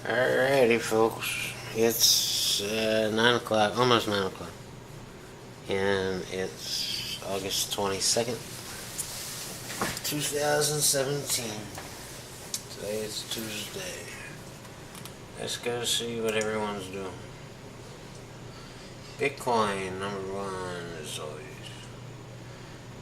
Alrighty, folks. It's 9 o'clock, almost 9 o'clock. And it's August 22nd, 2017. Today is Tuesday. Let's go see what everyone's doing. Bitcoin, number one, as always.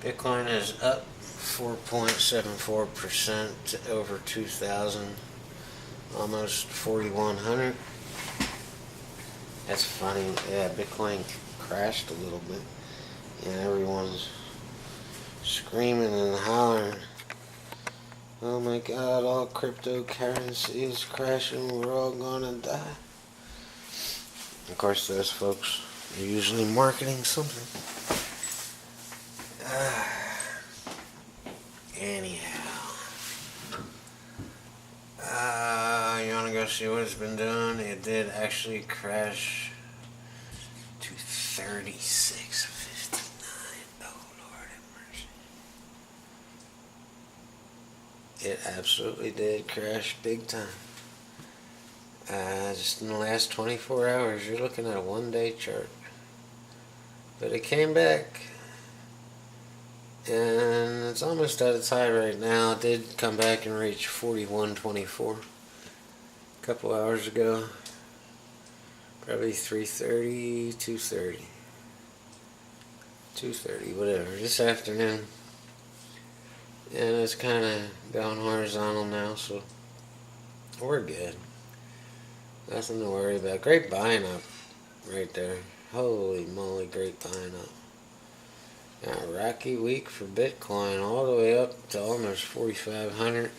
Bitcoin is up 4.74% to over 2,000. Almost 4,100. That's funny. Yeah, Bitcoin crashed a little bit. And everyone's screaming and hollering. Oh my god, all cryptocurrency is crashing. We're all gonna die. Of course, those folks are usually marketing something. Anyhow. You want to go see what it's been doing? It did actually crash to 36.59. Oh, Lord have mercy. It absolutely did crash big time. Just in the last 24 hours, you're looking at a one-day chart. But it came back. And it's almost at its high right now. It did come back and reach 41.24 a couple hours ago. Probably 3:30, 2:30. 2:30, whatever. This afternoon. And it's kind of going horizontal now, so we're good. Nothing to worry about. Great buying up right there. Holy moly, great buying up. Now, rocky week for Bitcoin, all the way up to almost 4,500,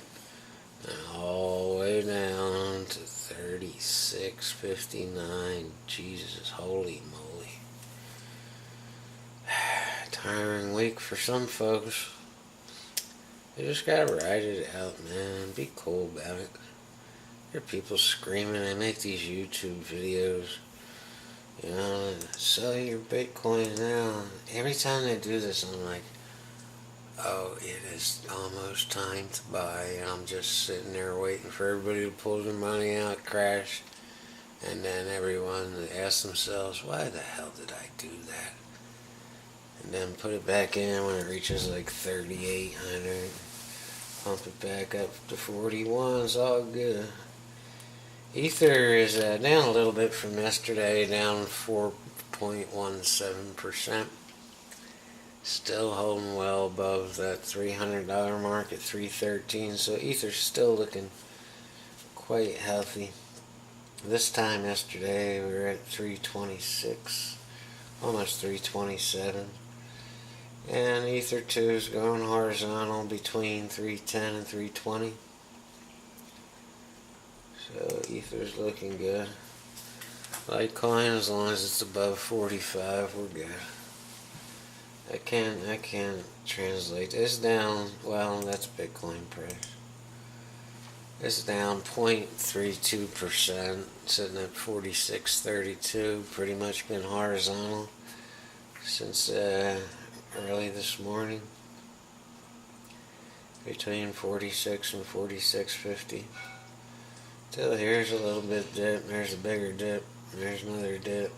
and all the way down to 36.59. Jesus, holy moly. Tiring week for some folks. You just gotta ride it out, man. Be cool about it. Hear people screaming. They make these YouTube videos. You know, sell your Bitcoin now. Every time they do this, I'm like, oh, it is almost time to buy. And I'm just sitting there waiting for everybody to pull their money out, crash. And then everyone asks themselves, why the hell did I do that? And then put it back in when it reaches like 3,800. Pump it back up to 41. It's all good. Ether is down a little bit from yesterday, down 4.17%. Still holding well above that $300 mark at 313. So Ether's still looking quite healthy. This time yesterday we were at 326, almost 327. And Ether 2 is going horizontal between 310 and 320. So Ether's looking good. Litecoin, as long as it's above 45, we're good. I can't translate. It's down, well, that's Bitcoin price. It's down 0.32%, sitting at 46.32. Pretty much been horizontal since early this morning. Between 46 and 46.50. Till here's a little bit dip, there's a bigger dip, there's another dip.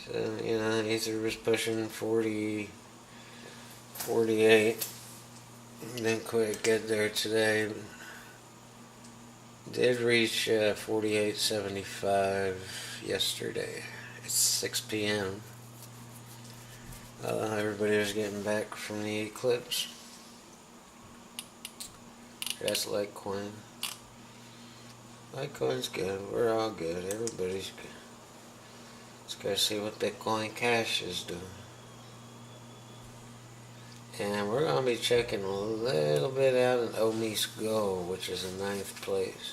So, you know, Ether was pushing 40, 48. Didn't quite get there today. Did reach 48.75 yesterday. It's 6 p.m. Everybody was getting back from the eclipse. That's Litecoin. Litecoin's good. We're all good. Everybody's good. Let's go see what Bitcoin Cash is doing. And we're going to be checking a little bit out in Omi's Gold, which is in 9th place.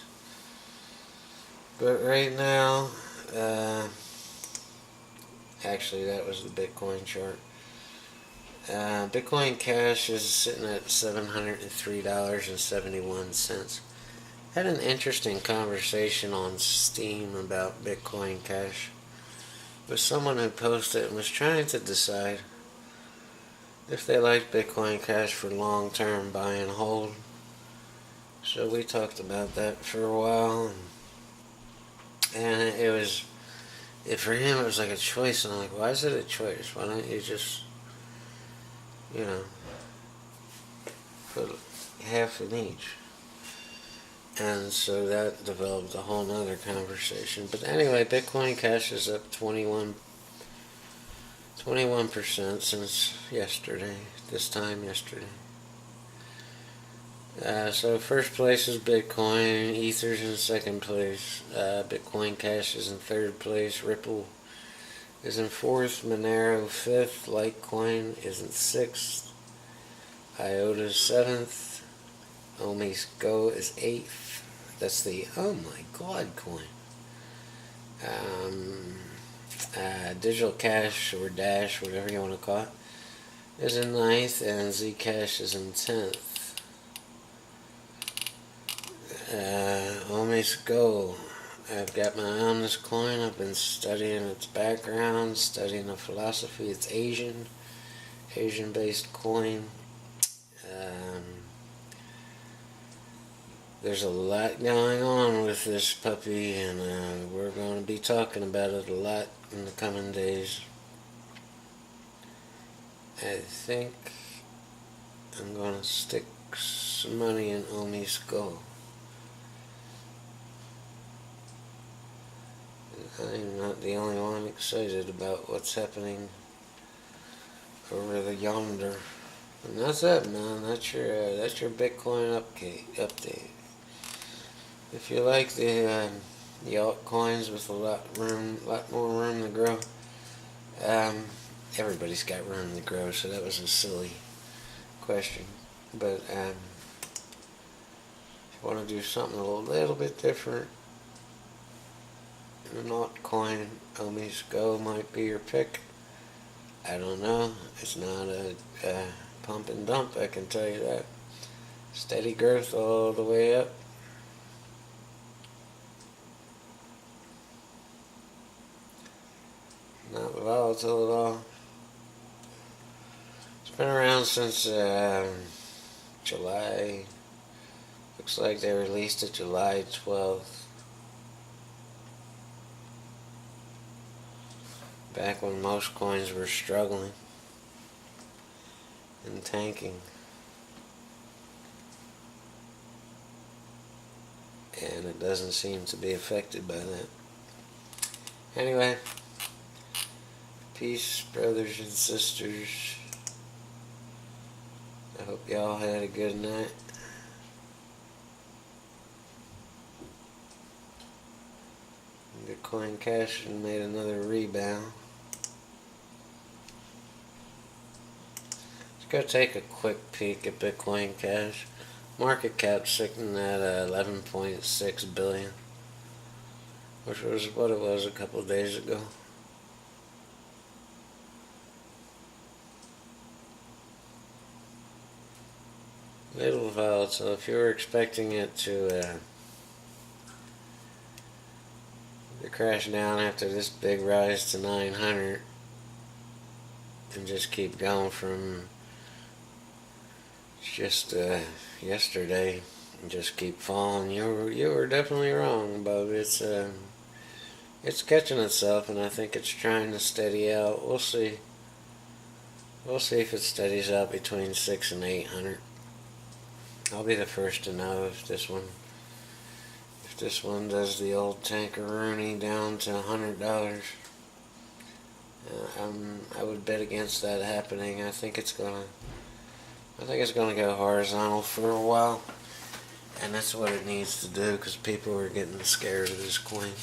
But right now, actually that was the Bitcoin chart. Bitcoin Cash is sitting at $703.71. Had an interesting conversation on Steam about Bitcoin Cash with someone who posted and was trying to decide if they like Bitcoin Cash for long-term buy and hold So we talked about that for a while, and it was, for him it was like a choice, and I'm like, why is it a choice? Why don't you just, you know, put half in each? And so that developed a whole nother conversation. But anyway, Bitcoin Cash is up 21% since yesterday, this time yesterday. So first place is Bitcoin, Ether's in second place, Bitcoin Cash is in third place, Ripple is in fourth, Monero fifth, Litecoin is in sixth, IOTA seventh, Omi's Go is eighth. That's the oh my god coin. Digital Cash or Dash, whatever you want to call it, is in ninth, and Zcash is in 10th. Omi's Go. I've got my eye on this coin. I've been studying its background, studying the philosophy. It's Asian-based coin. There's a lot going on with this puppy, and we're going to be talking about it a lot in the coming days. I think I'm going to stick some money in Omi's Go. I'm not the only one excited about what's happening over the yonder. And that's it, man. That's your Bitcoin update. If you like the altcoins with a lot more room to grow, everybody's got room to grow, so that was a silly question. But if you want to do something a little bit different, an altcoin, Omi's Go might be your pick. I don't know. It's not a pump and dump, I can tell you that. Steady growth all the way up. Not volatile at all. It's been around since July. Looks like they released it July 12th. Back when most coins were struggling and tanking. And it doesn't seem to be affected by that. Anyway. Peace, brothers and sisters. I hope y'all had a good night. Bitcoin Cash made another rebound. Let's go take a quick peek at Bitcoin Cash. Market cap sitting at 11.6 billion, which was what it was a couple of days ago. Little volatile. If you were expecting it to crash down after this big rise to 900 and just keep going from just yesterday and just keep falling, you were definitely wrong, but it's catching itself, and I think it's trying to steady out. We'll see if it steadies out between 6 and 800. I'll be the first to know if this one does the old tankaroonie down to $100. I would bet against that happening. I think it's gonna go horizontal for a while, and that's what it needs to do, because people are getting scared of this coin.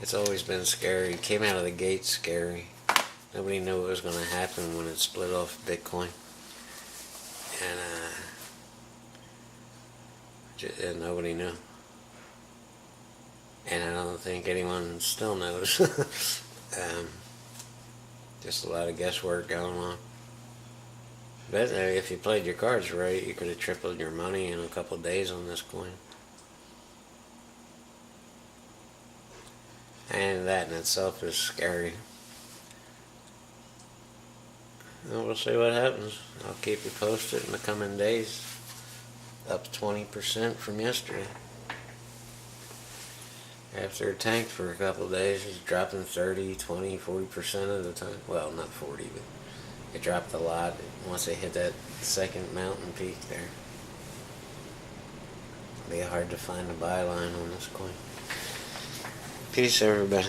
It's always been scary. It came out of the gate scary. Nobody knew what was going to happen when it split off Bitcoin, and nobody knew. And I don't think anyone still knows. Just a lot of guesswork going on. But if you played your cards right, you could have tripled your money in a couple of days on this coin. And that in itself is scary. And we'll see what happens. I'll keep you posted in the coming days. up 20% from yesterday. After it tanked for a couple of days, it's dropping 30, 20, 40% of the time. Well, not 40, but it dropped a lot once they hit that second mountain peak there. It'll be hard to find a buy line on this coin. Peace, everybody.